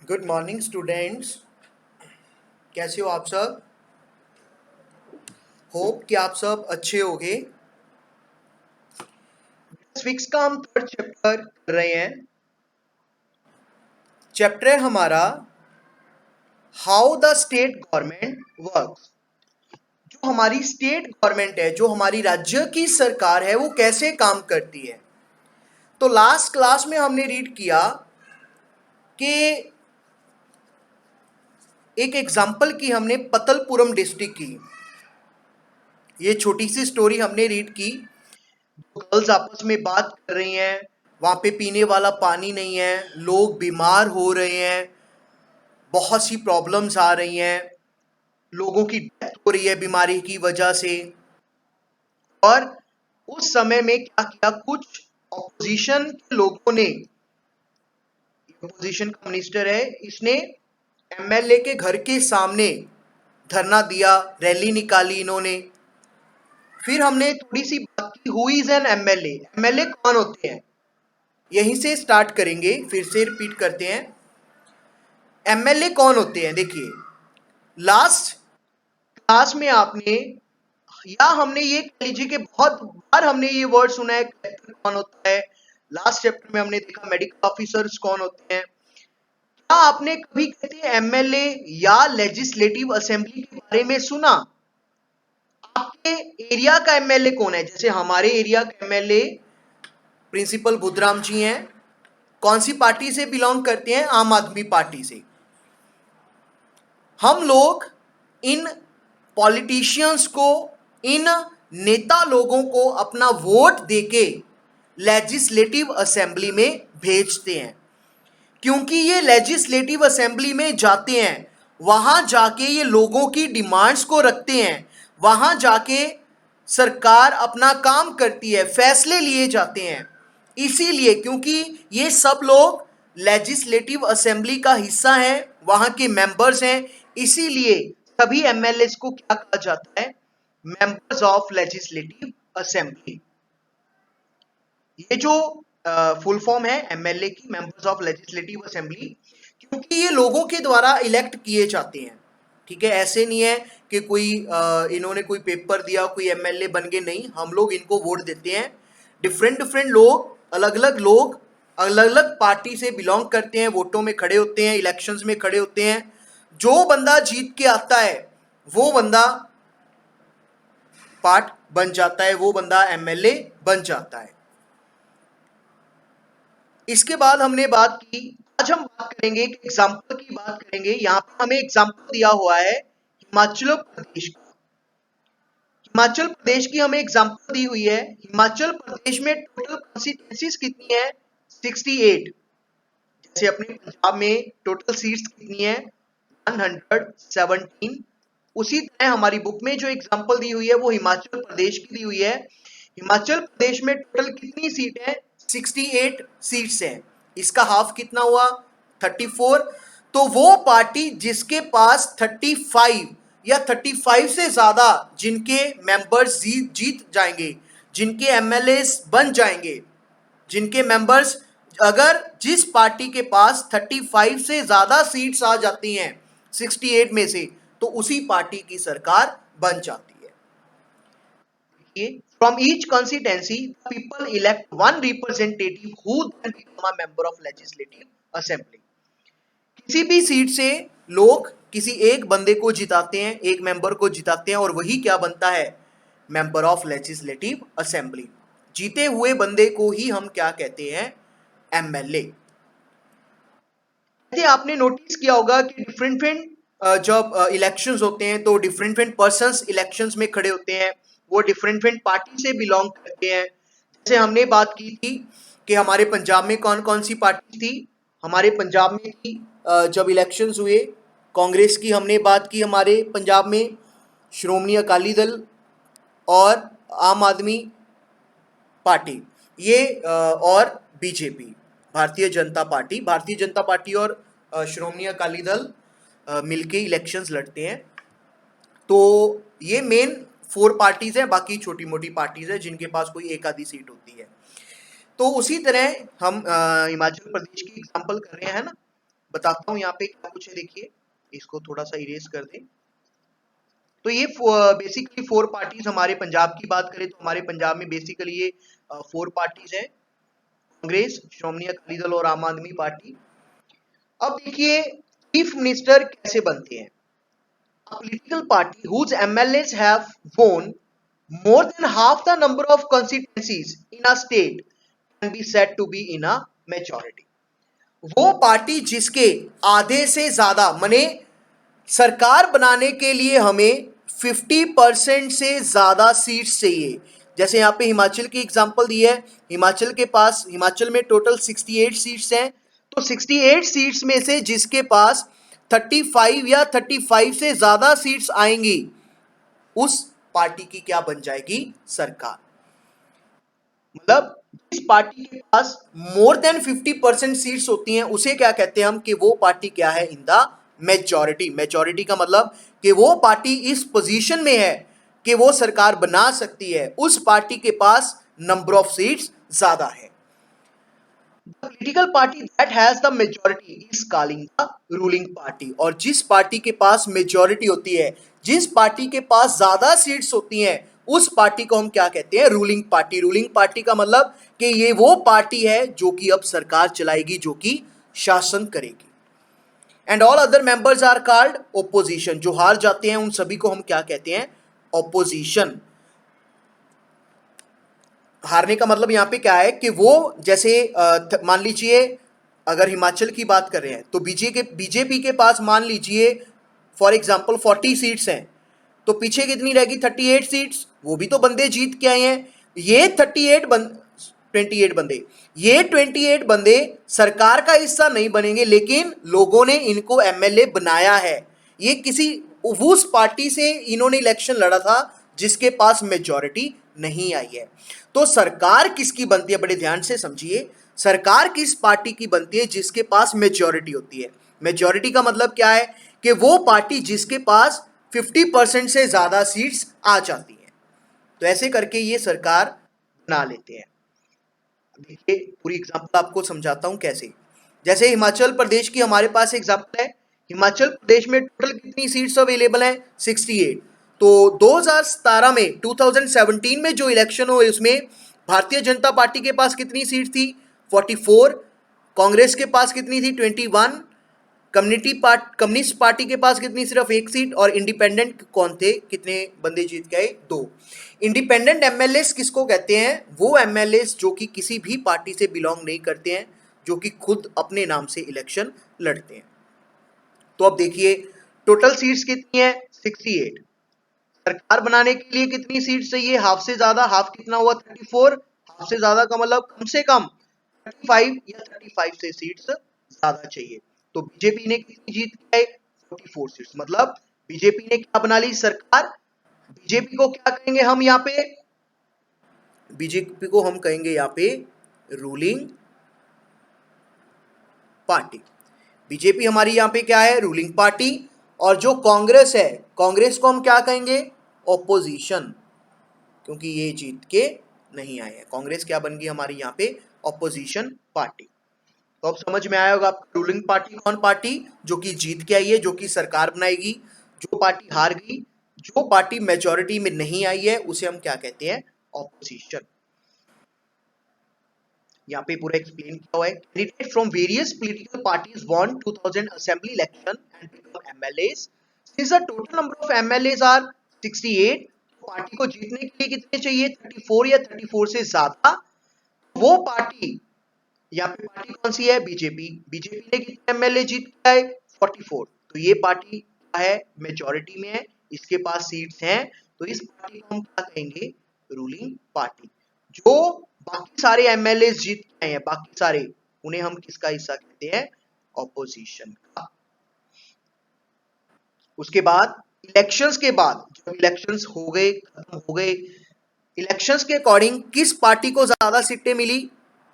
Good morning students. कैसे हो आप सब? होप कि आप सब अच्छे होंगे। फिक्स का हम थर्ड चैप्टर कर रहे हैं। चैप्टर है हमारा how the state government works. जो हमारी स्टेट गवर्नमेंट है, जो हमारी राज्य की सरकार है, वो कैसे काम करती है। तो लास्ट क्लास में हमने रीड किया कि एक एग्जाम्पल की हमने पतलपुरम डिस्ट्रिक्ट की। ये छोटी सी स्टोरी हमने रीड की। गर्ल्स आपस में बात कर रही हैं, वहाँ पे पीने वाला पानी नहीं है, लोग बीमार हो रहे हैं, बहुत सी प्रॉब्लम्स आ रही हैं, लोगों की डेथ हो रही है बीमारी की वजह से। और उस समय में क्या किया, कुछ ऑपोजिशन के लोगों ने, ऑपोजिशन का मिनिस्टर है, इसने एमएलए के घर के सामने धरना दिया, रैली निकाली इन्होंने। फिर हमने थोड़ी सी बात की, who is an MLA, MLA कौन होते हैं, यहीं से स्टार्ट करेंगे, फिर से रिपीट करते हैं। एमएलए कौन होते हैं? देखिए, लास्ट क्लास में आपने, या हमने ये कह लीजिए कि बहुत बार हमने ये वर्ड सुना है, कलेक्टर कौन होता है। लास्ट चैप्टर में हमने देखा मेडिकल ऑफिसर्स कौन होते हैं। क्या आपने कभी कहते हैं एमएलए या लेजिस्लेटिव असेंबली के बारे में सुना? आपके एरिया का एमएलए कौन है? जैसे हमारे एरिया का एमएलए प्रिंसिपल बुधराम जी हैं। कौन सी पार्टी से बिलोंग करते हैं? आम आदमी पार्टी से। हम लोग इन पॉलिटिशियंस को, इन नेता लोगों को अपना वोट देके लेजिस्लेटिव असेंबली में भेजते हैं, क्योंकि ये लेजिस्लेटिव असेंबली में जाते हैं, वहां जाके ये लोगों की डिमांड्स को रखते हैं, वहां जाके सरकार अपना काम करती है, फैसले लिए जाते हैं। इसीलिए, क्योंकि ये सब लोग लेजिस्लेटिव असेंबली का हिस्सा हैं, वहां के मेंबर्स हैं, इसीलिए सभी एमएलए को क्या कहा जाता है? Members of legislative assembly. ये जो फुल फॉर्म है एमएलए की, मेंबर्स ऑफ लेजिस्लेटिव असेंबली, क्योंकि ये लोगों के द्वारा इलेक्ट किए जाते हैं। ठीक है, ऐसे नहीं है कि कोई इन्होंने कोई पेपर दिया, कोई एमएलए बन गए, नहीं, हम लोग इनको वोट देते हैं। डिफरेंट डिफरेंट लोग, अलग अलग लोग, अलग अलग पार्टी से बिलोंग करते हैं, वोटों में खड़े होते हैं, इलेक्शंस में खड़े होते हैं। जो बंदा जीत के आता है वो बंदा पार्ट बन जाता है, वो बंदा एमएलए बन जाता है। इसके बाद हमने बात की, आज हम बात करेंगे, एक एग्जाम्पल की बात करेंगे। यहाँ पर हमें एग्जाम्पल दिया हुआ है हिमाचल प्रदेश का। हिमाचल प्रदेश की हमें एग्जाम्पल दी हुई है। हिमाचल प्रदेश में टोटल कॉन्स्टिट्यूंसीज कितनी है? 68। जैसे अपने पंजाब में टोटल सीट्स कितनी है? 117। उसी तरह हमारी बुक में जो एग्जाम्पल दी हुई है वो हिमाचल प्रदेश की दी हुई है। हिमाचल प्रदेश में टोटल कितनी सीट है? 68 सीट्स है। इसका हाफ कितना हुआ? 34। तो वो पार्टी जिसके पास 35 या 35 से ज्यादा जिनके मेंबर्स जीत जाएंगे, जिनके एमएलए बन जाएंगे, जिनके मेंबर्स, अगर जिस पार्टी के पास 35 से ज्यादा सीट्स आ जाती हैं 68 में से, तो उसी पार्टी की सरकार बन जाती है। From each constituency, people elect one representative who then become a member of legislative assembly. किसी भी सीट से लोग किसी एक बंदे को जिताते हैं, एक मेंबर को जिताते हैं, और वही क्या बनता है? Member of legislative assembly. जीते हुए बंदे को ही हम क्या कहते हैं? एमएलए। आपने नोटिस किया होगा कि डिफरेंट डिफरेंट जब इलेक्शंस होते हैं तो डिफरेंट डिफरेंट पर्संस इलेक्शंस में खड़े होते हैं, वो डिफरेंट डिफरेंट पार्टी से बिलोंग करते हैं। जैसे हमने बात की थी कि हमारे पंजाब में कौन कौन सी पार्टी थी। हमारे पंजाब में थी, जब इलेक्शंस हुए, कांग्रेस की हमने बात की, हमारे पंजाब में श्रोमणी अकाली दल और आम आदमी पार्टी, ये और BJP, Bharatiya Janata party. Bharatiya Janata party और श्रोमणी अकाली दल मिलके इलेक्शंस लड़ते हैं। तो ये मेन 4 पार्टीज हैं, बाकी छोटी मोटी पार्टीज हैं जिनके पास कोई एक आधी सीट होती है। तो उसी तरह हम हिमाचल प्रदेश की एग्जांपल कर रहे हैं ना। बताता हूं यहाँ पे क्या कुछ है। देखिए, इसको थोड़ा सा इरेज कर दें। तो ये बेसिकली 4 पार्टीज, हमारे पंजाब की बात करें तो हमारे पंजाब में बेसिकली ये 4 पार्टीज है, कांग्रेस, श्रोमणी अकाली दल और आम आदमी पार्टी। अब देखिए, चीफ मिनिस्टर कैसे बनते हैं। A political party whose MLAs have won more than half the number of constituencies in a state can be said to be in a majority. वो पार्टी जिसके आधे से ज्यादा, माने सरकार बनाने के लिए हमें 50% से ज्यादा सीट्स चाहिए। जैसे यहाँ पे हिमाचल की एग्जांपल दी है, हिमाचल में टोटल 68 सीट्स हैं। तो 68 सीट्स में से जिसके पास 35 या 35 से ज्यादा सीट्स आएंगी, उस पार्टी की क्या बन जाएगी, सरकार। मतलब जिस पार्टी के पास मोर देन 50% सीट्स होती हैं उसे क्या कहते हैं हम, कि वो पार्टी क्या है, इन द मेजॉरिटी। मेजॉरिटी का मतलब कि वो पार्टी इस पोजीशन में है कि वो सरकार बना सकती है, उस पार्टी के पास नंबर ऑफ सीट्स ज्यादा है। The political party that has the majority is calling the ruling party। और जिस पार्टी के पास मेजॉरिटी होती है, जिस पार्टी के पास ज्यादा सीट्स होती हैं, उस पार्टी को हम क्या कहते हैं, रूलिंग पार्टी। रूलिंग पार्टी का मतलब कि ये वो पार्टी है जो कि अब सरकार चलाएगी, जो कि शासन करेगी। And all other members are called opposition. जो हार जाते हैं उन सभी को हम क्या कहते हैं, ओपोजिशन। हारने का मतलब यहाँ पे क्या है कि वो जैसे मान लीजिए अगर हिमाचल की बात कर रहे हैं तो बीजेपी के पास मान लीजिए फॉर एग्जांपल 40 सीट्स हैं, तो पीछे कितनी रहेगी, 38 सीट्स। वो भी तो बंदे जीत के आए हैं। ये 28 बंदे, ये 28 बंदे सरकार का हिस्सा नहीं बनेंगे, लेकिन लोगों ने इनको एमएलए बनाया है। ये किसी उस पार्टी से इन्होंने इलेक्शन लड़ा था जिसके पास मेजॉरिटी नहीं आई है। तो सरकार किसकी बनती है, बड़े ध्यान से समझिए। सरकार किस पार्टी की बनती है, जिसके पास मेजॉरिटी होती है। मेजॉरिटी का मतलब क्या है, कि वो पार्टी जिसके पास 50% से ज्यादा सीट्स आ जाती हैं। तो ऐसे करके ये सरकार बना लेते हैं। देखिए, पूरी एग्जांपल आपको समझाता हूं कैसे। जैसे हिमाचल प्रदेश की हमारे पास एग्जांपल है। हिमाचल प्रदेश में टोटल कितनी सीट्स अवेलेबल हैं, 68। तो 2017 में जो इलेक्शन हुए उसमें भारतीय जनता पार्टी के पास कितनी सीट थी, 44। कांग्रेस के पास कितनी थी, 21। कम्युनिस्ट पार्टी के पास कितनी, सिर्फ एक सीट। और इंडिपेंडेंट कौन थे, कितने बंदे जीत गए, 2। इंडिपेंडेंट एमएलए किसको कहते हैं, वो एमएलए जो कि किसी भी पार्टी से बिलोंग नहीं करते हैं, जो कि खुद अपने नाम से इलेक्शन लड़ते हैं। तो अब देखिए टोटल सीट्स कितनी है, 68। सरकार बनाने के लिए कितनी सीट चाहिए, हाफ से ज्यादा। हाफ कितना हुआ, 34। हाफ से ज्यादा का मतलब कम से कम 35 या 35 से सीट्स ज्यादा चाहिए। तो बीजेपी ने कितनी जीत के आए, 44 सीट्स। मतलब बीजेपी ने क्या बना ली, सरकार। बीजेपी को क्या कहेंगे हम यहाँ पे, बीजेपी को हम कहेंगे यहाँ पे रूलिंग पार्टी। बीजेपी हमारी यहाँ पे क्या है, रूलिंग पार्टी। और जो कांग्रेस है, कांग्रेस को हम क्या कहेंगे, ऑपोजिशन, क्योंकि ये जीत के नहीं आए हैं। कांग्रेस क्या बन गई हमारी यहाँ पे, ऑपोजिशन पार्टी। तो अब समझ में आया होगा आपको, रूलिंग पार्टी कौन पार्टी, जो कि जीत के आई है, जो कि सरकार बनाएगी। जो पार्टी हार गई, जो पार्टी मेजॉरिटी में नहीं आई है, उसे हम क्या कहते हैं, ऑपोजिशन। यहाँ पे पूरा एक्सप्लेन किया हुआ है। Candidate from various political parties won 2000 assembly election and become MLAs. Since the total number of MLAs are 68, party को जीतने के लिए कितने चाहिए, 34 या 34 से ज्यादा। वो पार्टी, यहाँ पे पार्टी कौन सी है, बीजेपी। बीजेपी ने कितने एमएलए जीत के आए, 44। तो ये पार्टी क्या है, मेजॉरिटी में है, इसके पास सीट्स हैं। तो इस पार्टी को हम क्या कहेंगे, रूलिंग पार्टी। जो बाकी सारे एमएलए जीत के आए हैं, बाकी सारे, उन्हें हम किसका हिस्सा कहते हैं, ऑपोजिशन का। उसके बाद इलेक्शंस के बाद, जब इलेक्शंस हो गए, खत्म हो गए, इलेक्शंस के अकॉर्डिंग किस पार्टी को ज्यादा सीटें मिली,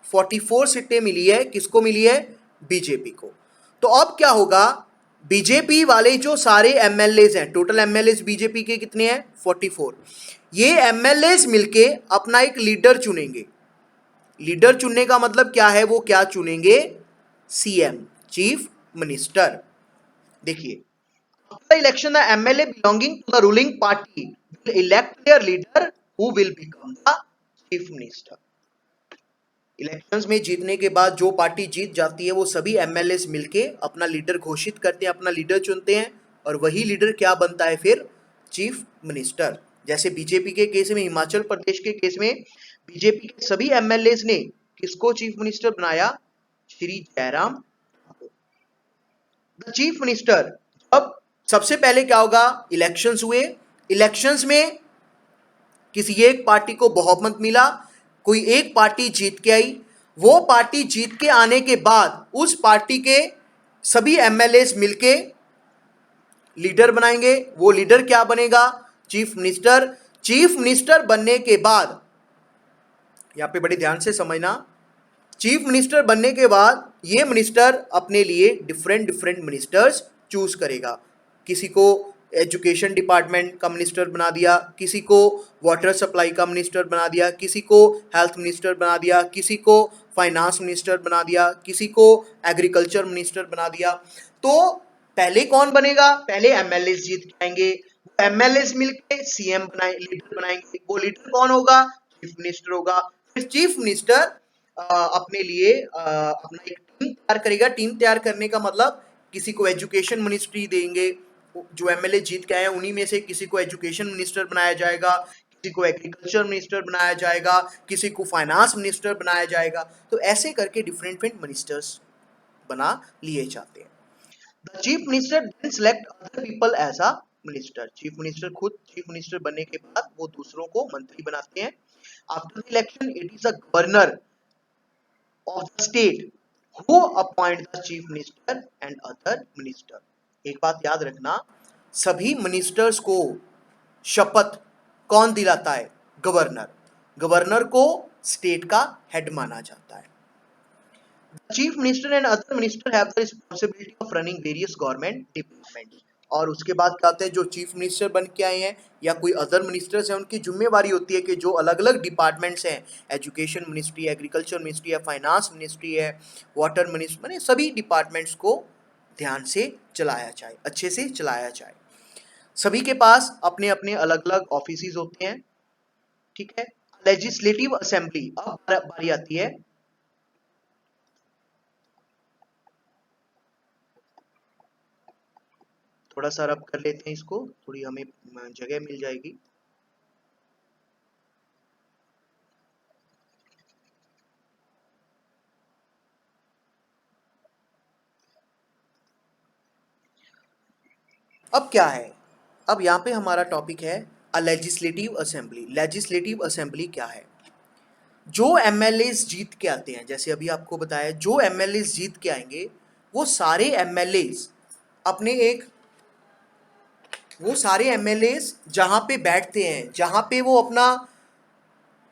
44 सीटें मिली है। किसको मिली है, बीजेपी को। तो अब क्या होगा, बीजेपी वाले जो सारे एमएलए हैं, टोटल एमएलए बीजेपी के कितने हैं, 44। ये एमएलए मिलके अपना एक लीडर चुनेंगे। लीडर चुनने का मतलब क्या है, वो क्या चुनेंगे, सीएम, चीफ मिनिस्टर। देखिए, after election the MLA belonging to the ruling party will elect their leader who will become the chief minister। Elections में जीतने के बाद जो पार्टी जीत जाती है वो सभी एमएलए मिलके अपना लीडर घोषित करते हैं, अपना लीडर चुनते हैं, और वही लीडर क्या बनता है फिर? Chief minister. जैसे बीजेपी के केस में, हिमाचल प्रदेश के केस में बीजेपी के सभी एमएलए ने किसको चीफ मिनिस्टर बनाया? Shri Jairam Thakur. The chief minister, अब सबसे पहले क्या होगा? इलेक्शंस हुए, इलेक्शंस में किसी एक पार्टी को बहुमत मिला, कोई एक पार्टी जीत के आई, वो पार्टी जीत के आने के बाद उस पार्टी के सभी एमएलए मिलके लीडर बनाएंगे। वो लीडर क्या बनेगा? Chief minister. चीफ मिनिस्टर बनने के बाद, यहां पे बड़ी ध्यान से समझना, चीफ मिनिस्टर बनने के बाद ये मिनिस्टर अपने लिए डिफरेंट डिफरेंट मिनिस्टर्स चूज करेगा। किसी को एजुकेशन डिपार्टमेंट का मिनिस्टर बना दिया, किसी को वाटर सप्लाई का मिनिस्टर बना दिया, किसी को हेल्थ मिनिस्टर बना दिया, किसी को फाइनेंस मिनिस्टर बना दिया, किसी को एग्रीकल्चर मिनिस्टर बना दिया। तो पहले कौन बनेगा? पहले एमएलए जीत के आएंगे, एमएलए मिलके सीएम बनाए, लीडर बनाएंगे। वो लीडर कौन होगा? चीफ मिनिस्टर होगा। फिर चीफ मिनिस्टर अपने लिए अपना एक टीम तैयार करेगा। टीम तैयार करने का मतलब किसी को एजुकेशन मिनिस्ट्री देंगे, जो एमएलए जीत के आए हैं उन्हीं में से किसी को एजुकेशन मिनिस्टर बनाया जाएगा, किसी को एग्रीकल्चर मिनिस्टर बनाया जाएगा, किसी को फाइनेंस मिनिस्टर बनाया जाएगा। तो ऐसे करके डिफरेंट डिफरेंट मिनिस्टर्स बना लिए जाते हैं। The chief minister then select other people as a minister. Chief minister खुद चीफ मिनिस्टर बनने के बाद वो दूसरों को मंत्री बनाते हैं। After the election it is the governor of the state who appoint the chief minister and other minister। एक बात याद रखना, सभी मिनिस्टर्स को शपथ कौन दिलाता है? गवर्नर। गवर्नर को स्टेट का हेड माना जाता है। The chief minister and other minister have the responsibility of running various government departments। और उसके बाद क्या होता है? जो चीफ मिनिस्टर बन के आए हैं या कोई अदर मिनिस्टर्स हैं, उनकी जिम्मेवारी होती है कि जो अलग अलग डिपार्टमेंट्स हैं, एजुकेशन मिनिस्ट्री, एग्रीकल्चर मिनिस्ट्री है, फाइनेंस मिनिस्ट्री है, वाटर मिनिस्ट्री, मैंने सभी डिपार्टमेंट्स को ध्यान से चलाया जाए, अच्छे से चलाया जाए। सभी के पास अपने अपने अलग अलग ऑफिस होते हैं, ठीक है। लेजिस्लेटिव असेंबली, अब बारी आती है थोड़ा सा रब कर लेते हैं इसको, थोड़ी हमें जगह मिल जाएगी। अब क्या है? अब यहाँ पे हमारा टॉपिक है अ लेजिस्लेटिव असेंबली। लेजिस्लेटिव असेंबली क्या है? जो एमएलए जीत के आते हैं, जैसे अभी आपको बताया, जो एमएलए जीत के आएंगे वो सारे एमएलए अपने एक, वो सारे एमएलए जहाँ पे बैठते हैं, जहाँ पे वो अपना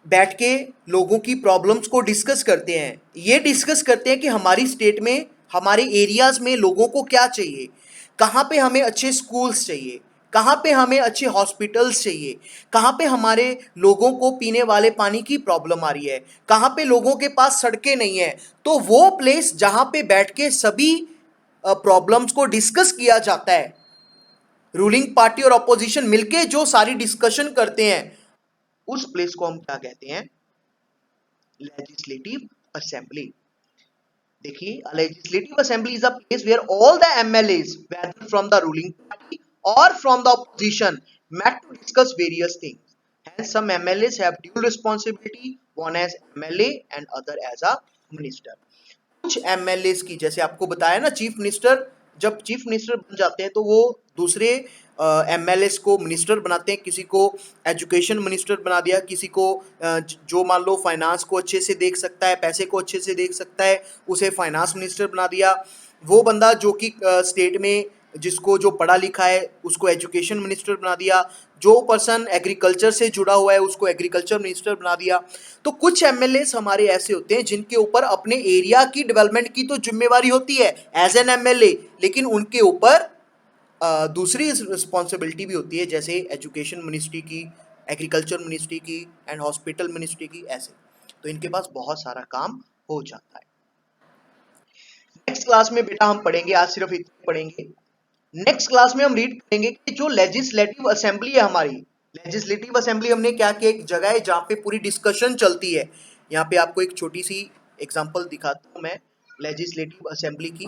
बैठ के लोगों की प्रॉब्लम्स को डिस्कस करते हैं, ये डिस्कस करते हैं कि हमारी स्टेट में, हमारे एरियाज में लोगों को क्या चाहिए, कहाँ पे हमें अच्छे स्कूल्स चाहिए, कहाँ पे हमें अच्छे हॉस्पिटल्स चाहिए, कहाँ पे हमारे लोगों को पीने वाले पानी की प्रॉब्लम आ रही है, कहाँ पे लोगों के पास सड़कें नहीं है। तो वो प्लेस जहाँ पे बैठ के सभी प्रॉब्लम्स को डिस्कस किया जाता है, रूलिंग पार्टी और अपोजिशन मिलके जो सारी डिस्कशन करते हैं, उस प्लेस को हम क्या कहते हैं? Legislative assembly. देखिए, legislative assembly is a place where all the MLAs whether from the ruling party or from the opposition met to discuss various things। Hence some MLAs have dual responsibility, one as MLA and other as a minister। कुछ MLA की, जैसे आपको बताया ना, chief minister, जब chief minister बन जाते हैं तो वो दूसरे एमएलए को मिनिस्टर बनाते हैं। किसी को एजुकेशन मिनिस्टर बना दिया, किसी को जो मान लो फाइनेंस को अच्छे से देख सकता है, पैसे को अच्छे से देख सकता है, उसे फाइनेंस मिनिस्टर बना दिया। वो बंदा जो कि स्टेट में जिसको जो पढ़ा लिखा है उसको एजुकेशन मिनिस्टर बना दिया, जो पर्सन एग्रीकल्चर से जुड़ा हुआ है उसको एग्रीकल्चर मिनिस्टर बना दिया। तो कुछ एमएलए हमारे ऐसे होते हैं जिनके ऊपर अपने एरिया की डेवलपमेंट की तो जिम्मेवारी होती है एज एन एमएलए, लेकिन उनके ऊपर दूसरी रिस्पॉन्सिबिलिटी भी होती है, जैसे एजुकेशन मिनिस्ट्री की, एग्रीकल्चर मिनिस्ट्री की एंड हॉस्पिटल मिनिस्ट्री की, ऐसे। तो इनके पास बहुत सारा काम हो जाता है। नेक्स्ट क्लास में बेटा हम पढ़ेंगे, आज सिर्फ इतना पढ़ेंगे। नेक्स्ट क्लास में हम रीड करेंगे कि जो लेजिस्लेटिव असेंबली है हमारी, लेजिस्लेटिव असेंबली हमने क्या किया, एक जगह है जहाँ पे पूरी डिस्कशन चलती है। यहाँ पे आपको एक छोटी सी एग्जांपल दिखाता हूँ मैं लेजिस्लेटिव असेंबली की।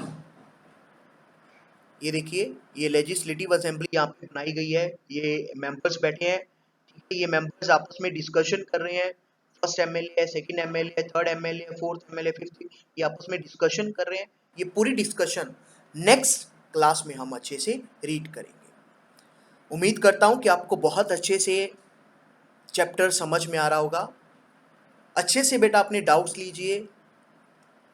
ये देखिए, ये लेजिस्लेटिव असेंबली यहाँ पे बनाई गई है, ये मेंबर्स बैठे हैं, ठीक है। ये मेंबर्स आपस में डिस्कशन कर रहे हैं, फर्स्ट एमएलए है, सेकंड एमएलए है, थर्ड एमएलए है, फोर्थ एमएलए, फिफ्थ, ये आपस में डिस्कशन कर रहे हैं। ये पूरी डिस्कशन नेक्स्ट क्लास में हम अच्छे से रीड करेंगे। उम्मीद करता हूँ कि आपको बहुत अच्छे से चैप्टर समझ में आ रहा होगा। अच्छे से बेटा अपने डाउट्स लीजिए,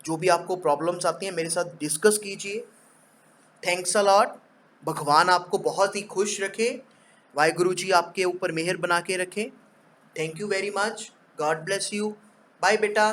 जो भी आपको प्रॉब्लम्स आती हैं मेरे साथ डिस्कस कीजिए। Thanks a lot. भगवान आपको बहुत ही खुश रखे, वाहिगुरु जी आपके ऊपर मेहर बना के रखें। Thank you very much, God bless you, bye बेटा।